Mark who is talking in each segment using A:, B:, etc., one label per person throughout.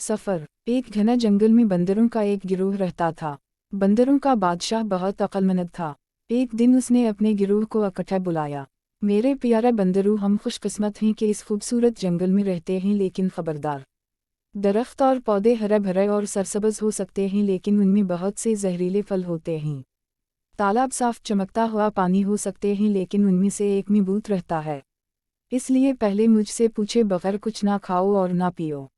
A: सफ़र। एक घना जंगल में बंदरों का एक गिरोह रहता था। बंदरों का बादशाह बहुत अक्लमंद था। एक दिन उसने अपने गिरोह को इकट्ठा बुलाया। मेरे प्यारे बंदरों, हम खुशकिस्मत हैं कि इस खूबसूरत जंगल में रहते हैं, लेकिन खबरदार, दरख्त और पौधे हरे भरे और सरसब्ज हो सकते हैं, लेकिन उनमें बहुत से जहरीले फल होते हैं। तालाब साफ चमकता हुआ पानी हो सकते हैं, लेकिन उनमें से एक में भूत रहता है। इसलिए पहले मुझसे पूछे बगैर कुछ ना खाओ और ना पियो।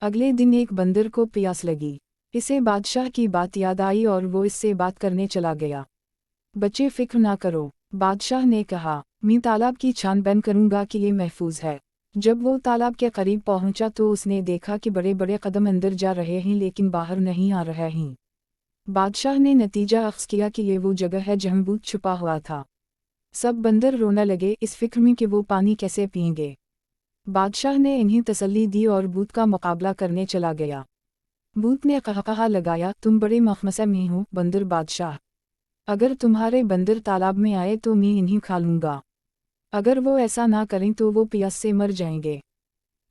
A: अगले दिन एक बंदर को प्यास लगी। इसे बादशाह की बात याद आई और वो इससे बात करने चला गया। बच्चे, फिक्र ना करो, बादशाह ने कहा, मैं तालाब की छानबीन करूंगा कि ये महफूज है। जब वो तालाब के करीब पहुंचा तो उसने देखा कि बड़े बड़े कदम अंदर जा रहे हैं, लेकिन बाहर नहीं आ रहे हैं। बादशाह ने नतीजा अख्ज़ किया कि ये वो जगह है जहाँ भूत छुपा हुआ था। सब बंदर रोने लगे, इस फिक्र में कि वो पानी कैसे पिएंगे। बादशाह ने इन्हें तसल्ली दी और भूत का मुकाबला करने चला गया। भूत ने कहा लगाया, तुम बड़े मखमसे में हो बंदर बादशाह। अगर तुम्हारे बंदर तालाब में आए तो मैं इन्हें खा लूँगा। अगर वो ऐसा ना करें तो वो प्यास से मर जाएंगे।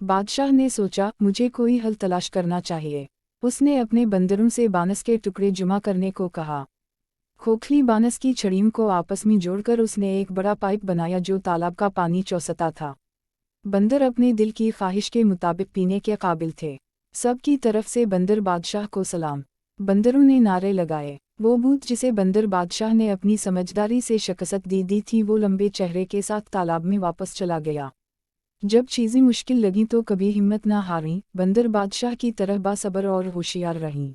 A: बादशाह ने सोचा, मुझे कोई हल तलाश करना चाहिए। उसने अपने बंदरों से बानस के टुकड़े जमा करने को कहा। खोखली बानस की छड़ियों को आपस में जोड़कर उसने एक बड़ा पाइप बनाया जो तालाब का पानी चूसता था। बंदर अपने दिल की ख्वाहिश के मुताबिक पीने के काबिल थे। सब की तरफ से बंदर बादशाह को सलाम। बंदरों ने नारे लगाए। वो भूत जिसे बंदर बादशाह ने अपनी समझदारी से शिकस्त दी थी, वो लंबे चेहरे के साथ तालाब में वापस चला गया। जब चीज़ें मुश्किल लगीं तो कभी हिम्मत ना हारी, बंदर बादशाह की तरह बासबर और होशियार रहीं।